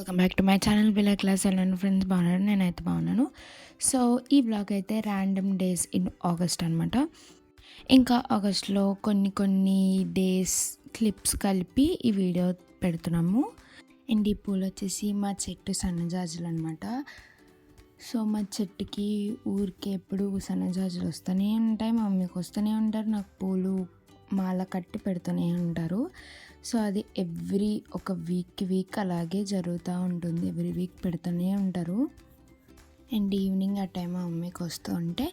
Welcome back to my channel బిలా class. ఎలా friends బాగున్నారు? నేనైతే బాగున్నాను. సో ఈ బ్లాగ్ అయితే ర్యాండమ్ డేస్ ఇన్ ఆగస్ట్ అనమాట. ఇంకా ఆగస్ట్లో కొన్ని డేస్ క్లిప్స్ కలిపి ఈ వీడియో పెడుతున్నాము. అండ్ ఈ పూలు వచ్చేసి మా చెట్టు సన్నజాజులు అనమాట. సో మా చెట్టుకి ఊరికే ఎప్పుడు సన్నజాజులు వస్తూనే ఉంటాయి. మా మమ్మీకి వస్తూనే ఉంటారు, నాకు పూలు మాల కట్టి పెడుతూనే ఉంటారు. సో అది ఒక వీక్ అలాగే జరుగుతూ ఉంటుంది. ఎవ్రీ వీక్ పెడుతూనే ఉంటారు. అండ్ ఈవినింగ్ ఆ టైం మా మమ్మీకి వస్తూ ఉంటే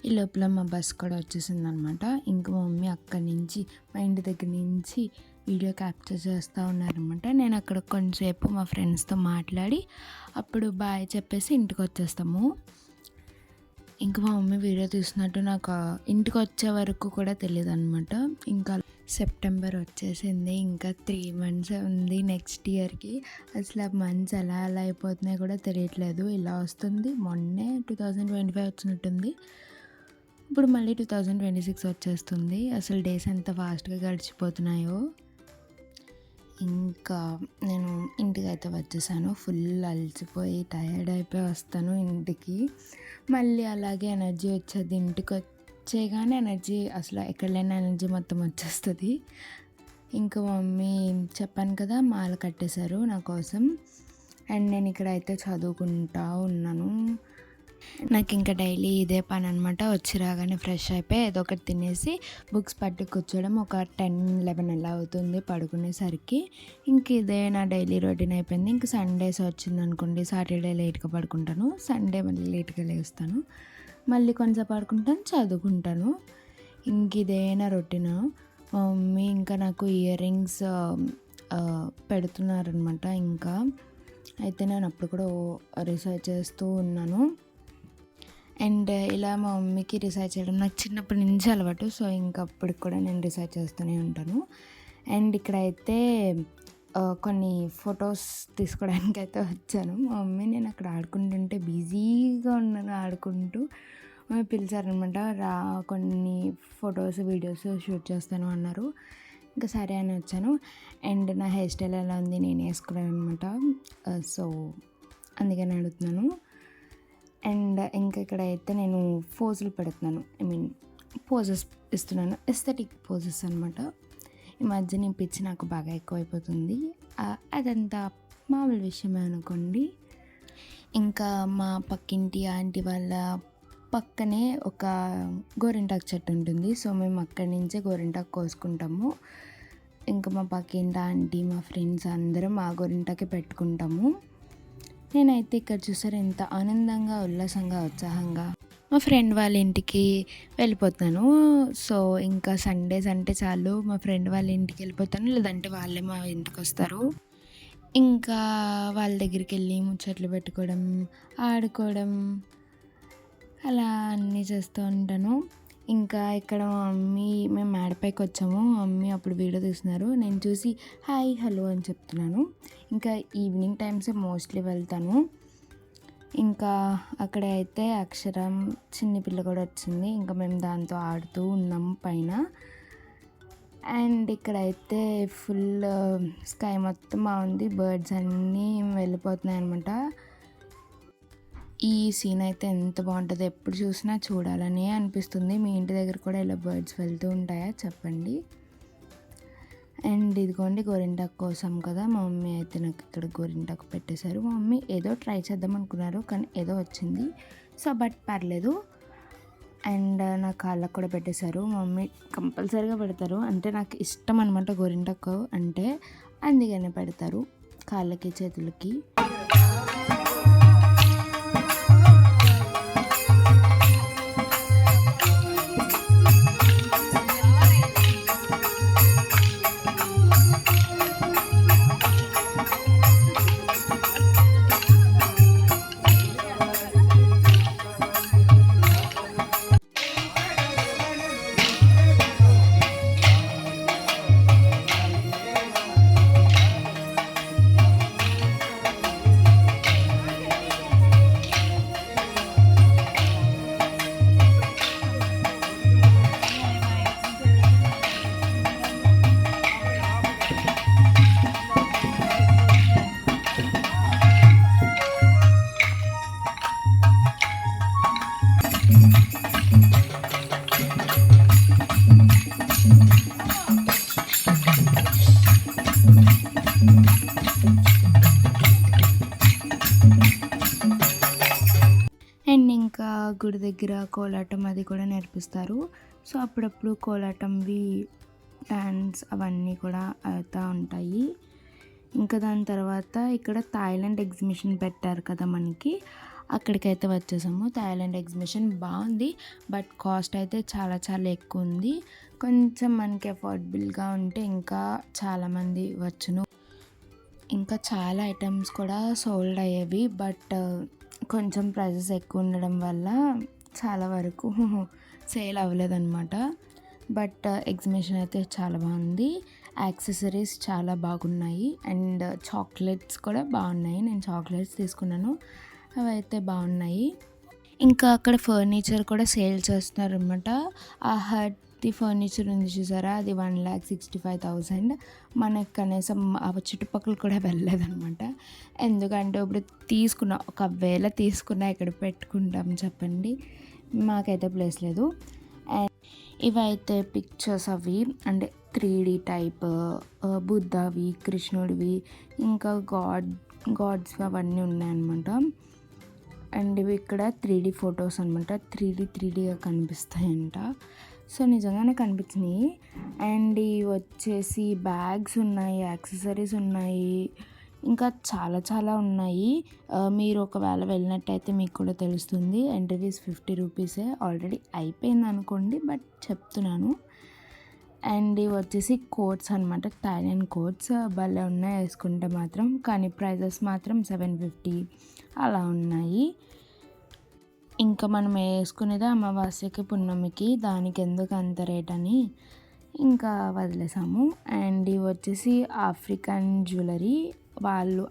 ఈ లోపల మా బస్ కూడా వచ్చేసింది అనమాట. ఇంకా మా మమ్మీ అక్కడి నుంచి మా ఇంటి దగ్గర నుంచి వీడియో క్యాప్చర్ చేస్తూ ఉన్నారనమాట. నేను అక్కడ కొంచెంసేపు మా ఫ్రెండ్స్తో మాట్లాడి అప్పుడు బాయ్ చెప్పేసి ఇంటికి వచ్చేస్తాము. ఇంకా మా మమ్మీ వీడియో తీసినట్టు నాకు ఇంటికి వచ్చే వరకు కూడా తెలియదు అనమాట. ఇంకా సెప్టెంబర్ వచ్చేసింది, ఇంకా 3 months ఉంది నెక్స్ట్ ఇయర్కి. అసలు ఆ మంత్స్ ఎలా అయిపోతున్నాయి కూడా తెలియట్లేదు. ఇలా వస్తుంది. మొన్నే 2025 వచ్చినట్టుంది, ఇప్పుడు మళ్ళీ 2026 వచ్చేస్తుంది. అసలు డేస్ ఎంత ఫాస్ట్గా గడిచిపోతున్నాయో. ఇంకా నేను ఇంటికి అయితే వచ్చేసాను. ఫుల్ అలసిపోయి టైర్డ్ అయిపోయి వస్తాను ఇంటికి. మళ్ళీ అలాగే ఎనర్జీ వచ్చేది. ఇంటికి వచ్చేగానే ఎనర్జీ, అసలు ఎక్కడ లేని ఎనర్జీ మొత్తం వచ్చేస్తుంది. ఇంకా మమ్మీ చెప్పాను కదా మాల కట్టేశారు నా కోసం. అండ్ నేను ఇక్కడ అయితే చదువుకుంటా ఉన్నాను. నాకు ఇంకా డైలీ ఇదే పని అనమాట. వచ్చి రాగానే ఫ్రెష్ అయిపోయి ఏదో ఒకటి తినేసి బుక్స్ పట్టి కూర్చోవడం. ఒక 10-11 అలా అవుతుంది పడుకునేసరికి. ఇంక ఇదే నా డైలీ రొటీన్ అయిపోయింది. ఇంక సండేస్ వచ్చింది అనుకోండి, సాటర్డే లేట్గా పడుకుంటాను, సండే మళ్ళీ లేట్గా లేస్తాను, మళ్ళీ కొంచెం పడుకుంటాను, చదువుకుంటాను. ఇంక ఇదే నా రొటీన్. మా మమ్మీ ఇంకా నాకు ఇయర్ రింగ్స్ పెడుతున్నారనమాట. ఇంకా అయితే నేను అప్పుడు కూడా రీసెర్చ్ చేస్తూ ఉన్నాను. అండ్ ఇలా మా మమ్మీకి రీసెర్చ్ చేయడం నాకు చిన్నప్పటి నుంచి అలవాటు. సో ఇంకా అప్పటికి కూడా నేను రీసెర్చ్ చేస్తూనే ఉంటాను. అండ్ ఇక్కడైతే కొన్ని ఫొటోస్ తీసుకోవడానికి అయితే వచ్చాను. మా మమ్మీ నేను అక్కడ ఆడుకుంటుంటే బిజీగా ఉన్నాను ఆడుకుంటూ. మమ్మీ పిలిచారనమాట, రా కొన్ని ఫొటోస్ వీడియోస్ షూట్ చేస్తాను అన్నారు. ఇంకా సరే అని వచ్చాను. అండ్ నా హెయిర్ స్టైల్ ఎలా ఉంది నేను వేసుకున్నాను అనమాట. సో అందుకని అడుగుతున్నాను. అండ్ ఇంకా ఇక్కడ అయితే నేను పోజులు పెడుతున్నాను, పోజెస్ ఇస్తున్నాను, ఎస్థెటిక్ పోజెస్ అనమాట. ఈ మధ్య నేను పిచ్చి నాకు బాగా ఎక్కువైపోతుంది. అదంతా మామూలు విషయమే అనుకోండి. ఇంకా మా పక్కింటి ఆంటీ వాళ్ళ పక్కనే ఒక గోరింటాకు చెట్టు ఉంటుంది. సో మేము అక్కడి నుంచే గోరింటాకు కోసుకుంటాము. ఇంకా మా పక్కింటి ఆంటీ, మా ఫ్రెండ్స్ అందరం ఆ గోరింటాకే పెట్టుకుంటాము. నేనైతే ఇక్కడ చూసారు ఎంత ఆనందంగా, ఉల్లాసంగా, ఉత్సాహంగా మా ఫ్రెండ్ వాళ్ళ ఇంటికి వెళ్ళిపోతాను. సో ఇంకా సండేస్ అంటే చాలు మా ఫ్రెండ్ వాళ్ళ ఇంటికి వెళ్ళిపోతాను, లేదంటే వాళ్ళే మా ఇంటికి వస్తారు. ఇంకా వాళ్ళ దగ్గరికి వెళ్ళి ముచ్చట్లు పెట్టుకోవడం, ఆడుకోవడం, అలా అన్నీ చేస్తూ ఉంటాను. ఇంకా ఇక్కడ మా మమ్మీ, మేము మేడపైకి వచ్చాము, మా మమ్మీ అప్పుడు వీడియో తీస్తున్నారు. నేను చూసి హాయ్ హలో అని చెప్తున్నాను. ఇంకా ఈవినింగ్ టైమ్సే మోస్ట్లీ వెళ్తాను. ఇంకా అక్కడ అయితే అక్షరం చిన్న పిల్ల కూడా వచ్చింది. ఇంకా మేము దాంతో ఆడుతూ ఉన్నాము పైన. అండ్ ఇక్కడైతే ఫుల్ స్కై మొత్తం బాగుంది, బర్డ్స్ అన్నీ వెళ్ళిపోతున్నాయి అనమాట. ఈ సీన్ అయితే ఎంత బాగుంటుందో, ఎప్పుడు చూసినా చూడాలనే అనిపిస్తుంది. మీ ఇంటి దగ్గర కూడా ఇలా బర్డ్స్ వెళ్తూ ఉంటాయా చెప్పండి. అండ్ ఇదిగోండి గోరింటాకు కోసం కదా, మా మమ్మీ అయితే నాకు ఇక్కడ గోరింటాకు పెట్టేశారు. మా మమ్మీ ఏదో ట్రై చేద్దాం అనుకున్నారు, కానీ ఏదో వచ్చింది. సో బట్ పర్లేదు. అండ్ నా కాళ్ళకు కూడా పెట్టేశారు. మా మమ్మీ కంపల్సరీగా పెడతారు, అంటే నాకు ఇష్టం అనమాట గోరింటాకు అంటే, అందుకనే పెడతారు కాళ్ళకి చేతులకి. గుడి దగ్గర కోలాటం అది కూడా నేర్పిస్తారు. సో అప్పుడప్పుడు కోలాటంవి డాన్స్ అవన్నీ కూడా అవుతూ ఉంటాయి. ఇంకా దాని తర్వాత ఇక్కడ థాయిలాండ్ ఎగ్జిబిషన్ పెట్టారు కదా మనకి, అక్కడికైతే వచ్చేసాము. థాయిలాండ్ ఎగ్జిబిషన్ బాగుంది, బట్ కాస్ట్ అయితే చాలా చాలా ఎక్కువ ఉంది. కొంచెం మనకి అఫోర్డబుల్గా ఉంటే ఇంకా చాలామంది వచ్చును. ఇంకా చాలా ఐటమ్స్ కూడా సోల్డ్ అయ్యేవి, బట్ కొంచెం ప్రైజెస్ ఎక్కువ ఉండడం వల్ల చాలా వరకు సేల్ అవ్వలేదన్నమాట. బట్ ఎగ్జిబిషన్ అయితే చాలా బాగుంది. యాక్సెసరీస్ చాలా బాగున్నాయి అండ్ చాక్లెట్స్ కూడా బాగున్నాయి. నేను చాక్లెట్స్ తీసుకున్నాను, అవి అయితే బాగున్నాయి. ఇంకా అక్కడ ఫర్నిచర్ కూడా సేల్ చేస్తున్నారు అనమాట. ఆ హట్ది ఫర్నిచర్ ఉంది చూసారా, అది 1,65,000. మనకు కనీసం ఆ చుట్టుపక్కల కూడా వెళ్ళలేదన్నమాట. ఎందుకంటే ఇప్పుడు ఒకవేళ తీసుకున్నా ఎక్కడ పెట్టుకుంటాం చెప్పండి, మాకైతే ప్లేస్ లేదు. అండ్ ఇవైతే పిక్చర్స్ అవి అంటే 3D టైప్ బుద్ధవి, కృష్ణుడివి, ఇంకా గాడ్స్ అవన్నీ ఉన్నాయన్నమాట. అండ్ ఇవి ఇక్కడ 3D ఫొటోస్ అనమాట. 3Dగా కనిపిస్తాయంట. సో నిజంగానే కనిపించినాయి. అండ్ ఇవి వచ్చేసి బ్యాగ్స్ ఉన్నాయి, యాక్సెసరీస్ ఉన్నాయి, ఇంకా చాలా చాలా ఉన్నాయి. మీరు ఒకవేళ వెళ్ళినట్టయితే మీకు కూడా తెలుస్తుంది. ఎంట్రీ ఫీజ్ 50 రూపీసే. ఆల్రెడీ అయిపోయింది అనుకోండి, బట్ చెప్తున్నాను. అండ్ ఇవి వచ్చేసి కోట్స్ అనమాట, థాయిలాండ్ కోట్స్. భలే ఉన్నాయి వేసుకుంటే మాత్రం, కానీ ప్రైజెస్ మాత్రం 750 అలా ఉన్నాయి. ఇంకా మనం వేసుకునేది అమావాస్యకి పున్నమికి, దానికి ఎందుకు అంత రేట్ అని ఇంకా వదిలేసాము. అండ్ ఇవి వచ్చేసి ఆఫ్రికన్ జ్యువెలరీ,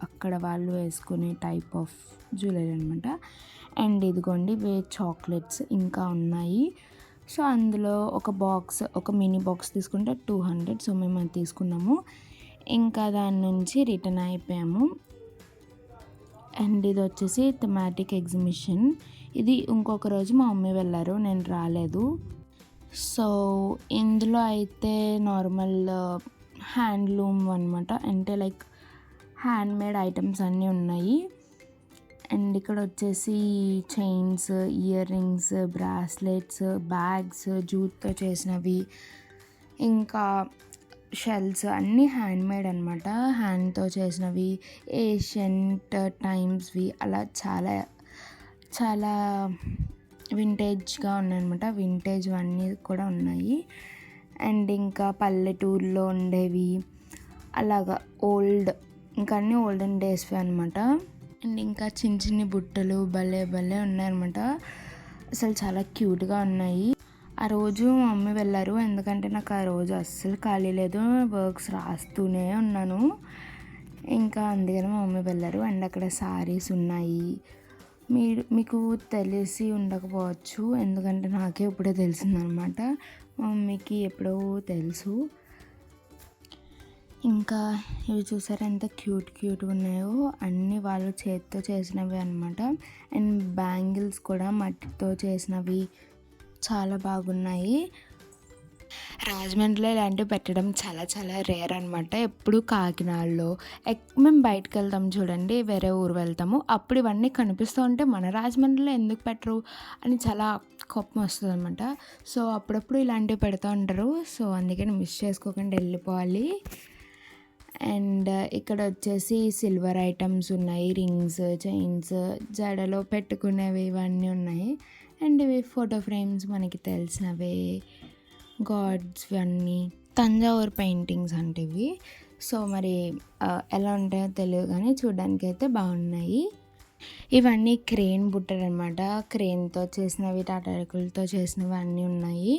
అక్కడ వాళ్ళు వేసుకునే టైప్ ఆఫ్ జ్యువెలరీ అనమాట. అండ్ ఇదిగోండి చాక్లెట్స్ ఇంకా ఉన్నాయి. సో అందులో ఒక మినీ బాక్స్ తీసుకుంటే 200. సో మేము అది తీసుకున్నాము. ఇంకా దాని నుంచి రిటర్న్ అయిపోయాము. అండ్ ఇది వచ్చేసి థెమాటిక్ ఎగ్జిబిషన్. ఇది ఇంకొక రోజు మా మమ్మీ వెళ్ళారు, నేను రాలేదు. సో ఇందులో అయితే నార్మల్ హ్యాండ్లూమ్ అనమాట, అంటే లైక్ హ్యాండ్మేడ్ ఐటమ్స్ అన్నీ ఉన్నాయి. అండ్ ఇక్కడ వచ్చేసి chains, earrings, bracelets, bags, జూట్తో చేసినవి, ఇంకా షెల్స్ అన్నీ హ్యాండ్మేడ్ అనమాట, హ్యాండ్తో చేసినవి, ఏషియంట్ టైమ్స్వి, అలా చాలా చాలా వింటేజ్గా ఉన్నాయన్నమాట. వింటేజ్ అన్నీ కూడా ఉన్నాయి. అండ్ ఇంకా పల్లెటూరులో ఉండేవి అలాగా ఇంకా అన్నీ ఓల్డెన్ డేస్వి అనమాట. అండ్ ఇంకా చిన్న చిన్ని బుట్టలు భలే ఉన్నాయన్నమాట. అసలు చాలా క్యూట్గా ఉన్నాయి. ఆ రోజు మా మమ్మీ వెళ్ళారు, ఎందుకంటే నాకు ఆ రోజు అస్సలు ఖాళీ లేదు, వర్క్స్ రాస్తూనే ఉన్నాను. ఇంకా అందుకని మా మమ్మీ వెళ్ళారు. అండ్ అక్కడ సారీస్ ఉన్నాయి. మీకు తెలిసి ఉండకపోవచ్చు, ఎందుకంటే నాకే ఇప్పుడే తెలిసిందనమాట. మా మమ్మీకి ఎప్పుడో తెలుసు. ఇంకా ఇవి చూసారా ఎంత క్యూట్గా ఉన్నాయో, అన్నీ వాళ్ళు చేతితో చేసినవి అనమాట. అండ్ బ్యాంగిల్స్ కూడా మట్టితో చేసినవి చాలా బాగున్నాయి. రాజమండ్రిలో ఇలాంటివి పెట్టడం చాలా చాలా రేర్ అనమాట. ఎప్పుడు కాకినాడలో మేము బయటకు వెళ్తాం చూడండి, వేరే ఊరు వెళ్తాము, అప్పుడు ఇవన్నీ కనిపిస్తూ ఉంటే మన రాజమండ్రిలో ఎందుకు పెట్టరు అని చాలా కోపం వస్తుంది అనమాట. సో అప్పుడప్పుడు ఇలాంటివి పెడుతూ ఉంటారు. సో అందుకని మిస్ చేసుకోకుండా వెళ్ళిపోవాలి. అండ్ ఇక్కడ వచ్చేసి సిల్వర్ ఐటమ్స్ ఉన్నాయి, రింగ్స్, చైన్స్, జడలో పెట్టుకునేవి ఇవన్నీ ఉన్నాయి. అండ్ ఇవి ఫోటో ఫ్రేమ్స్ మనకి తెలిసినవే, గాడ్స్ అన్నీ తంజావూరు పెయింటింగ్స్ అంటే ఇవి. సో మరి ఎలా ఉంటాయో తెలియదు, కానీ చూడడానికి అయితే బాగున్నాయి. ఇవన్నీ క్రేన్ బుట్టలు అనమాట, క్రేన్తో చేసినవి, టాటాకులతో చేసినవి అన్నీ ఉన్నాయి.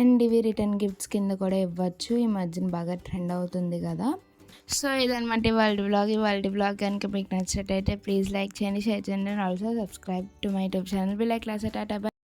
అండ్ ఇవి రిటర్న్ గిఫ్ట్స్ కింద కూడా ఇవ్వచ్చు, ఈ మధ్యన బాగా ట్రెండ్ అవుతుంది కదా. సో ఇదనమాట ఇవాళ బ్లాగ్ కనుక మీకు నచ్చినట్టయితే ప్లీజ్ లైక్ చేయండి, షేర్ చేయండి, and also subscribe to my YouTube channel. Be like class Tata.